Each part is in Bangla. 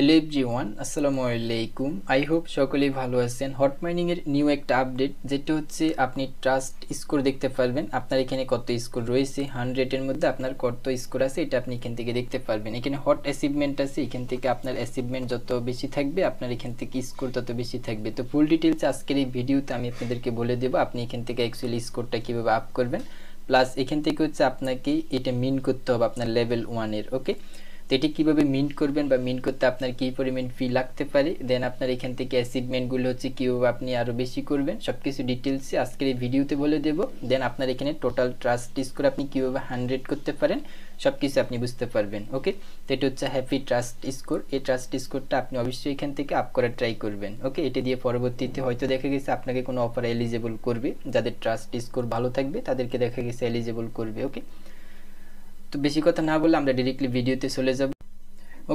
হ্যালো এভরিওয়ান, আসসালামু আলাইকুম। আই হোপ সকলেই ভালো আছেন। হট মাইনিং এর নিউ একটা আপডেট, যেটা হচ্ছে আপনি ট্রাস্ট স্কোর দেখতে পারবেন। আপনার এখানে কত স্কোর রয়েছে, 100 এর মধ্যে আপনার কত স্কোর আছে, এটা আপনি এখান থেকে দেখতে পারবেন। এখানে হট অ্যাচিভমেন্ট আছে, এখান থেকে আপনার অ্যাচিভমেন্ট যত বেশি থাকবে আপনার এখান থেকে স্কোর তত বেশি থাকবে। তো ফুল ডিটেলস আজকের এই ভিডিওতে আমি আপনাদেরকে বলে দেবো আপনি এখান থেকে অ্যাকচুয়ালি স্কোরটা কীভাবে আপ করবেন। প্লাস এখান থেকে হচ্ছে আপনাকে এটা মিন করতে হবে আপনার লেভেল 1-এর। ওকে, তো এটি কীভাবে মিন্ট করবেন বা মিন্ট করতে আপনার কী পরিমাণ ফি লাগতে পারে, দেন আপনার এখান থেকে অ্যাচিভমেন্টগুলো হচ্ছে কীভাবে আপনি আরও বেশি করবেন, সব কিছু ডিটেলসে আজকের এই ভিডিওতে বলে দেবো। দেন আপনার এখানে টোটাল ট্রাস্ট স্কোর আপনি কীভাবে 100 করতে পারেন সব কিছু আপনি বুঝতে পারবেন। ওকে, তো এটা হচ্ছে হ্যাপি ট্রাস্ট স্কোর। এই ট্রাস্ট স্কোরটা আপনি অবশ্যই এখান থেকে আপ করার ট্রাই করবেন। ওকে, এটা দিয়ে পরবর্তীতে হয়তো দেখা গেছে আপনাকে কোনো অফার এলিজেবল করবে, যাদের ট্রাস্ট স্কোর ভালো থাকবে তাদেরকে দেখা গেছে এলিজেবল করবে। ওকে, তো বেশি কথা না বলে আমরা ডিরেক্টলি ভিডিওতে চলে যাব।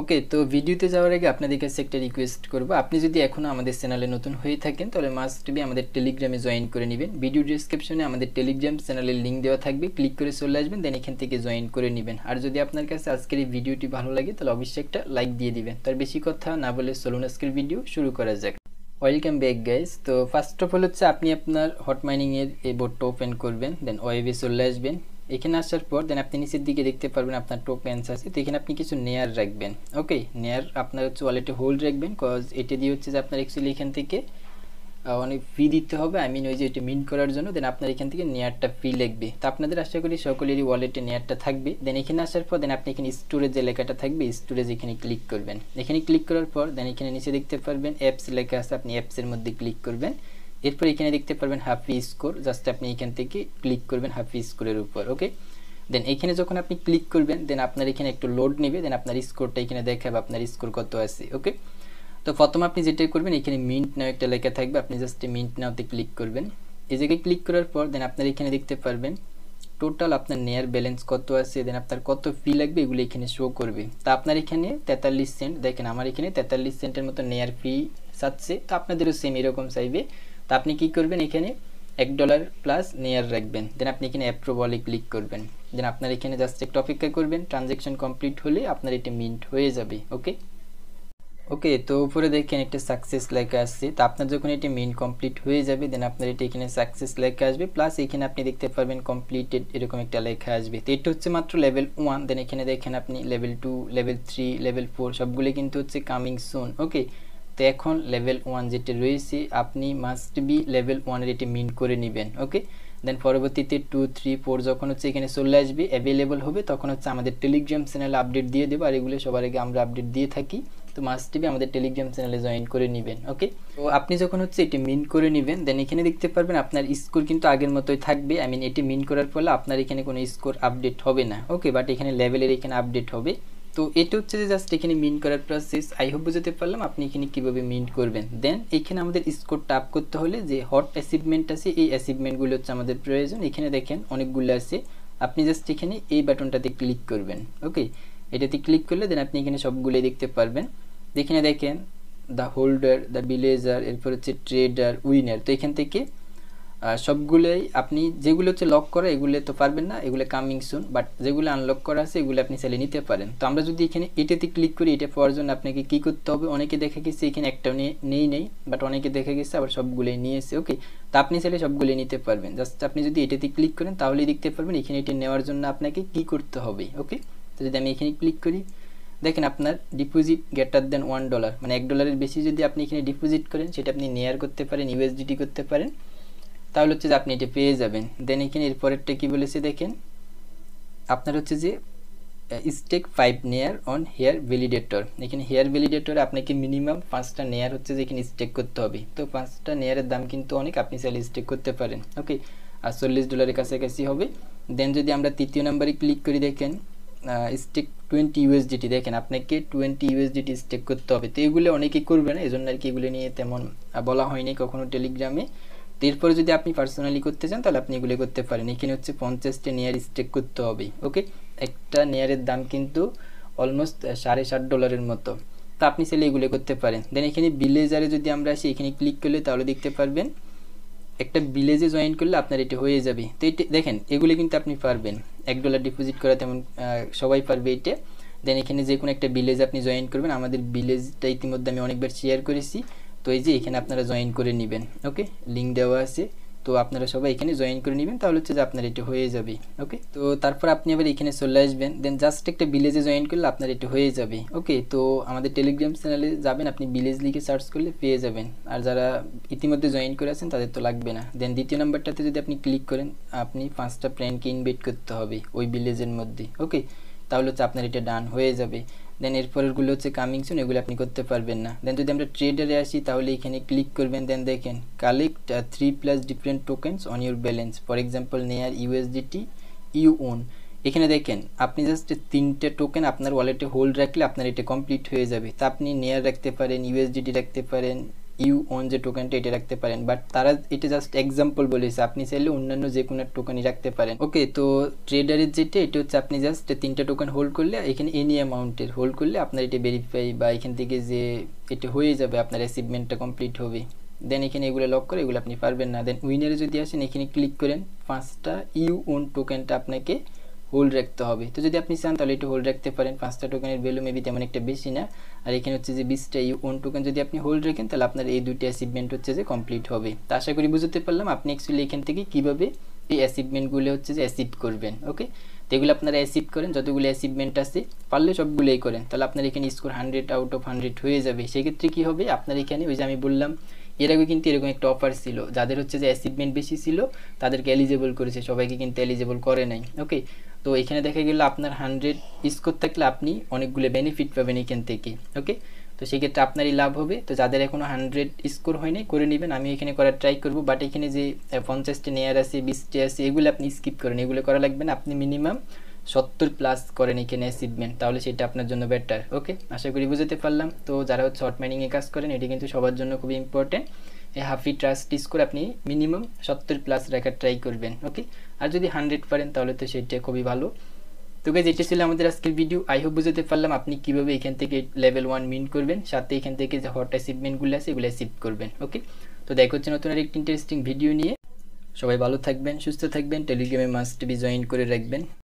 ওকে, তো ভিডিওতে যাওয়ার আগে আপনাদের কাছে একটা রিকোয়েস্ট করব, আপনি যদি এখনও আমাদের চ্যানেলে নতুন হয়ে থাকেন তাহলে মাস্ট বি আমাদের টেলিগ্রামে জয়েন করে নেবেন। ভিডিও ডিসক্রিপশনে আমাদের টেলিগ্রাম চ্যানেলের লিঙ্ক দেওয়া থাকবে, ক্লিক করে চলে আসবেন, দেন এখান থেকে জয়েন করে নেবেন। আর যদি আপনার কাছে আজকের এই ভিডিওটি ভালো লাগে তাহলে অবশ্যই একটা লাইক দিয়ে দিবেন। তার বেশি কথা না বলে চলুন আজকের ভিডিও শুরু করা যাক। Welcome back guys. তো ফার্স্ট অফ অল হচ্ছে আপনি আপনার হট মাইনিংয়ের এই বোর্ডটা ওপেন করবেন, দেন ওয়েবে চলে আসবেন। এখানে আসার পর দেন আপনি নিচের দিকে দেখতে পারবেন আপনার টোকেন্স আছে, তো এখানে আপনি কিছু নেয়ার রাখবেন। ওকে, নেয়ার আপনার হচ্ছে ওয়ালেটে হোল্ড রাখবেন, কজ এটা দিয়ে হচ্ছে যে আপনার অ্যাকচুয়ালি এখান থেকে অনেক ফি দিতে হবে, আই মিন ওই যে এটা মিন্ট করার জন্য। দেন আপনার এখান থেকে নেয়ারটা ফি লাগবে। তো আপনাদের আশা করি সকলেরই ওয়ালেটে নেয়ারটা থাকবে। দেন এখানে আসার পর দেন আপনি এখানে স্টোরেজ যে লেখাটা থাকবে স্টোরেজ এখানে ক্লিক করবেন। এখানে ক্লিক করার পর দেন এখানে নিচে দেখতে পারবেন অ্যাপস লেখা আছে, আপনি অ্যাপসের মধ্যে ক্লিক করবেন। এরপর এখানে দেখতে পারবেন হ্যাপি স্কোর, জাস্ট আপনি এখান থেকে ক্লিক করবেন হ্যাপি স্কোরের উপর। ওকে, দেন এখানে যখন আপনি ক্লিক করবেন দেন আপনার এখানে একটু লোড নেবে, দেন আপনার স্কোরটা এখানে দেখাবে আপনার স্কোর কত আছে। ওকে, তো প্রথমে আপনি যেটা করবেন এখানে মিন্ট নাও একটা লেখা থাকবে, আপনি জাস্ট মিন্ট নাওতে ক্লিক করবেন। এই জায়গায় ক্লিক করার পর দেন আপনার এখানে দেখতে পারবেন টোটাল আপনার নেয়ার ব্যালেন্স কত আছে, দেন আপনার কত ফি লাগবে এগুলো এখানে শো করবে। তো আপনার এখানে 43 সেন্ট, দেখেন আমার এখানে 43 সেন্টের মতো নেয়ার ফি চাচ্ছে, তো আপনাদেরও সেম এরকম চাইবে। তো আপনি কি করবেন এখানে $1 প্লাস নেয়ার রাখবেন, দেন আপনি এখানে অ্যাপ্রুভালে ক্লিক করবেন। দেন আপনার এখানে জাস্ট একটু অপেক্ষা করবেন, ট্রানজ্যাকশন কমপ্লিট হলে আপনার এটা মিন্ট হয়ে যাবে। ওকে ওকে, তো উপরে দেখেন একটা সাকসেস লেখা আসছে। তো আপনার যখন এটি মিন কমপ্লিট হয়ে যাবে দেন আপনার এটা এখানে সাকসেস লেখা আসবে, প্লাস এখানে আপনি দেখতে পারবেন কমপ্লিটেড এরকম একটা লেখা আসবে। তো এটা হচ্ছে মাত্র লেভেল 1, দেন এখানে দেখেন আপনি লেভেল 2, লেভেল 3, লেভেল 4 সবগুলো কিন্তু হচ্ছে কামিং সুন। ওকে, তো এখন লেভেল 1 যেটা রয়েছে আপনি মাস্ট বি লেভেল 1-এর এটি মিন করে নেবেন। ওকে, দেন পরবর্তীতে 2, 3, 4 যখন হচ্ছে এখানে চলে আসবে অ্যাভেলেবল হবে তখন হচ্ছে আমাদের টেলিগ্রাম চ্যানেলে আপডেট দিয়ে দেবো, আর এগুলো সবার আগে আমরা আপডেট দিয়ে থাকি। তো মাস্ট বি আমাদের টেলিগ্রাম চ্যানেলে জয়েন করে নেবেন। ওকে, তো আপনি যখন হচ্ছে এটি মিন করে নেবেন দেন এখানে দেখতে পারবেন আপনার স্কোর কিন্তু আগের মতোই থাকবে, আই মিন এটি মিন করার ফলে আপনার এখানে কোনো স্কোর আপডেট হবে না। ওকে, বাট এখানে লেভেলের এখানে আপডেট হবে। তো এটা হচ্ছে যে জাস্ট এখানে মিন করার প্রসেস। আই হোপ বুঝতে পারলাম আপনি এখানে কীভাবে মিন করবেন। দেন এখানে আমাদের স্কোরটা আপ করতে হলে যে হট অ্যাচিভমেন্ট আছে এই অ্যাচিভমেন্টগুলো হচ্ছে আমাদের প্রয়োজন। এখানে দেখেন অনেকগুলো আছে, আপনি জাস্ট এখানে এই বাটনটাতে ক্লিক করবেন। ওকে, এটাতে ক্লিক করলে দেন আপনি এখানে সবগুলোই দেখতে পারবেন। এখানে দেখেন দ্য হোল্ডার, দ্য ভিলেজার, এরপর হচ্ছে ট্রেডার, উইনার। তো এখান থেকে সবগুলোই আপনি যেগুলো হচ্ছে লক করা এগুলো তো পারবেন না, এগুলো কামিং সুন, বাট যেগুলো আনলক করা আছে এগুলো আপনি চাইলে নিতে পারেন। তো আমরা যদি এখানে এটাতে ক্লিক করি, এটা পাওয়ার জন্য আপনাকে কী করতে হবে, অনেকে দেখা গেছে এখানে একটাও নেই, বাট অনেকে দেখা গেছে আবার সবগুলোই নিয়েছে। ওকে, তো আপনি চাইলে সবগুলোই নিতে পারবেন। জাস্ট আপনি যদি এটাতে ক্লিক করেন তাহলেই দেখতে পারবেন এখানে এটা নেওয়ার জন্য আপনাকে কী করতে হবে। ওকে, তো যদি আমি এখানে ক্লিক করি দেখেন আপনার ডিপোজিট গ্রেটার দেন $1, মানে $1-এর বেশি যদি আপনি এখানে ডিপোজিট করেন সেটা আপনি নেয়ার করতে পারেন, ইউএসডিটি করতে পারেন, তাহলে হচ্ছে যে আপনি এটা পেয়ে যাবেন। দেন এখানে এরপরেরটা কী বলেছে দেখেন আপনার হচ্ছে যে স্টেক 5 নেয়ার অন হেয়ার ভ্যালিডেটর। এখানে হেয়ার ভ্যালিডেটরে আপনাকে মিনিমাম 5টা নেয়ার হচ্ছে যে এখানে স্টেক করতে হবে। তো 5টা নেয়ারের দাম কিন্তু অনেক, আপনি চাইলে স্টেক করতে পারেন। ওকে, আর $40 কাছাকাছি হবে। দেন যদি আমরা তৃতীয় নাম্বারে ক্লিক করি দেখেন স্টেক 20 ইউএসডিটি, দেখেন আপনাকে 20 ইউএসডিটি স্টেক করতে হবে। তো এগুলো অনেকেই করবে না, এই জন্য আর কি এগুলো নিয়ে তেমন বলা হয়নি কখনো টেলিগ্রামে। তো এরপরে যদি আপনি পার্সোনালি করতে চান তাহলে আপনি এগুলো করতে পারেন। এখানে হচ্ছে 50টা নেয়ার স্টেক করতে হবে। ওকে, একটা নেয়ারের দাম কিন্তু অলমোস্ট $7.5 মতো। তো আপনি চাইলে এগুলো করতে পারেন। দেন এখানে ভিলেজারে যদি আমরা আসি এখানে ক্লিক করলে তাহলে দেখতে পারবেন একটা ভিলেজে জয়েন করলে আপনার এটা হয়ে যাবে। তো এটা দেখেন এগুলো কিন্তু আপনি পারবেন, $1 ডিপোজিট করা তেমন সবাই পারবে এটা। দেন এখানে যে কোনো একটা ভিলেজ আপনি জয়েন করবেন, আমাদের ভিলেজটা ইতিমধ্যে আমি অনেকবার শেয়ার করেছি, তো এই যে এখানে আপনারা জয়েন করে নেবেন। ওকে, লিঙ্ক দেওয়া আছে, তো আপনারা সবাই এখানে জয়েন করে নেবেন, তাহলে হচ্ছে যে আপনার এটা হয়ে যাবে। ওকে, তো তারপর আপনি আবার এখানে চলে আসবেন, দেন জাস্ট একটা ভিলেজে জয়েন করলে আপনার এটা হয়ে যাবে। ওকে, তো আমাদের টেলিগ্রাম চ্যানেলে যাবেন, আপনি ভিলেজ লিখে সার্চ করলে পেয়ে যাবেন, আর যারা ইতিমধ্যে জয়েন করে আছেন তাদের তো লাগবে না। দেন দ্বিতীয় নাম্বারটাতে যদি আপনি ক্লিক করেন, আপনি 5টা ফ্রেন্ডকে ইনভাইট করতে হবে ওই ভিলেজের মধ্যে। ওকে, তাহলে হচ্ছে আপনার এটা ডান হয়ে যাবে। দেন এরপরেরগুলো হচ্ছে কামিং সুন, এগুলো আপনি করতে পারবেন না। দেন যদি আমরা ট্রেডারে আসি, তাহলে এখানে ক্লিক করবেন, দেন দেখেন collect 3+ different tokens on your balance, for example নেয়ার ইউএসডিটি ইউ ওন। এখানে দেখেন আপনি জাস্ট 3টে টোকেন আপনার ওয়ালেটে হোল্ড রাখলে আপনার এটা কমপ্লিট হয়ে যাবে। তা আপনি নেয়ার রাখতে পারেন, ইউএসডিটি রাখতে পারেন, ইউ ওন যে টোকেনটা এটা রাখতে পারেন, বাট তারা এটা জাস্ট এক্সাম্পল বলেছে, আপনি চাইলে অন্যান্য যে কোনো টোকেনই রাখতে পারেন। ওকে, তো ট্রেডারের যেটা এটা হচ্ছে আপনি জাস্ট 3টা টোকেন হোল্ড করলে, এখানে এনি অ্যামাউন্টের হোল্ড করলে আপনার এটা ভেরিফাই বা এখান থেকে যে এটা হয়ে যাবে, আপনার অ্যাচিভমেন্টটা কমপ্লিট হবে। দেন এখানে এগুলো লক করে এগুলো আপনি পারবেন না। দেন উইনারে যদি আসেন, এখানে ক্লিক করেন, 5টা ইউ ওন টোকেনটা আপনাকে হোল্ড রাখতে হবে। তো যদি আপনি চান তাহলে এটা হোল্ড রাখতে পারেন, 5টা টোকেনের ভ্যালু মেবি তেমন একটা বেশি না। আর এখানে হচ্ছে যে 20টা ইউ ওন টোকেন যদি আপনি হোল্ড রাখেন, তাহলে আপনার এই 2টি অ্যাচিভমেন্ট হচ্ছে যে কমপ্লিট হবে। তো আশা করি বুঝতে পারলাম আপনি অ্যাকচুয়ালি এখান থেকে কীভাবে এই অ্যাচিভমেন্টগুলো হচ্ছে যে অ্যাচিভ করবেন। ওকে, তো এগুলো আপনারা অ্যাচিভ করেন, যতগুলো অ্যাচিভমেন্ট আছে পারলে সবগুলোই করেন, তাহলে আপনার এখানে স্কোর 100/100 হয়ে যাবে। সেক্ষেত্রে কী হবে, আপনার এখানে ওই যে আমি বললাম এর আগে কিন্তু এরকম একটা অফার ছিল, যাদের হচ্ছে যে অ্যাচিভমেন্ট বেশি ছিল তাদেরকে এলিজেবল করেছে, সবাইকে কিন্তু এলিজেবল করে নাই। ওকে, তো এখানে দেখা গেল আপনার 100 স্কোর থাকলে আপনি অনেকগুলো বেনিফিট পাবেন এখান থেকে। ওকে, তো সেক্ষেত্রে আপনারই লাভ হবে। তো যাদের এখনও 100 স্কোর হয়নি করে নেবেন, আমি এখানে করার ট্রাই করব। বাট এখানে যে 50টা নেয়ার আছে, 20টা আছে, এগুলো আপনি স্কিপ করেন, এগুলো করা লাগবে না। আপনি মিনিমাম 70+ করেন এখানে অ্যাচিভমেন্ট, তাহলে সেটা আপনার জন্য বেটার। ওকে, আশা করি বুঝতে পারলাম। তো যারা হচ্ছে হট মাইনিংয়ে কাজ করেন, এটি কিন্তু সবার জন্য খুবই ইম্পর্টেন্ট। এই হাফি ট্রাস্ট স্কোর আপনি মিনিমাম 70+ রাখার ট্রাই করবেন। ওকে, আর যদি 100 পারেন তাহলে তো সেটা খুবই ভালো। তো গাইজ, এটা ছিল আমাদের আজকের ভিডিও। আই হোপ বুঝতে পারলাম আপনি কীভাবে এখান থেকে লেভেল 1 মিন করবেন, সাথে এখান থেকে যে হট অ্যাচিভমেন্টগুলো আছে এগুলো অ্যাচিভ করবেন। ওকে, তো দেখা হচ্ছে নতুন আরেকটি ইন্টারেস্টিং ভিডিও নিয়ে। সবাই ভালো থাকবেন, সুস্থ থাকবেন, টেলিগ্রামে মাস্ট বি জয়েন করে রাখবেন।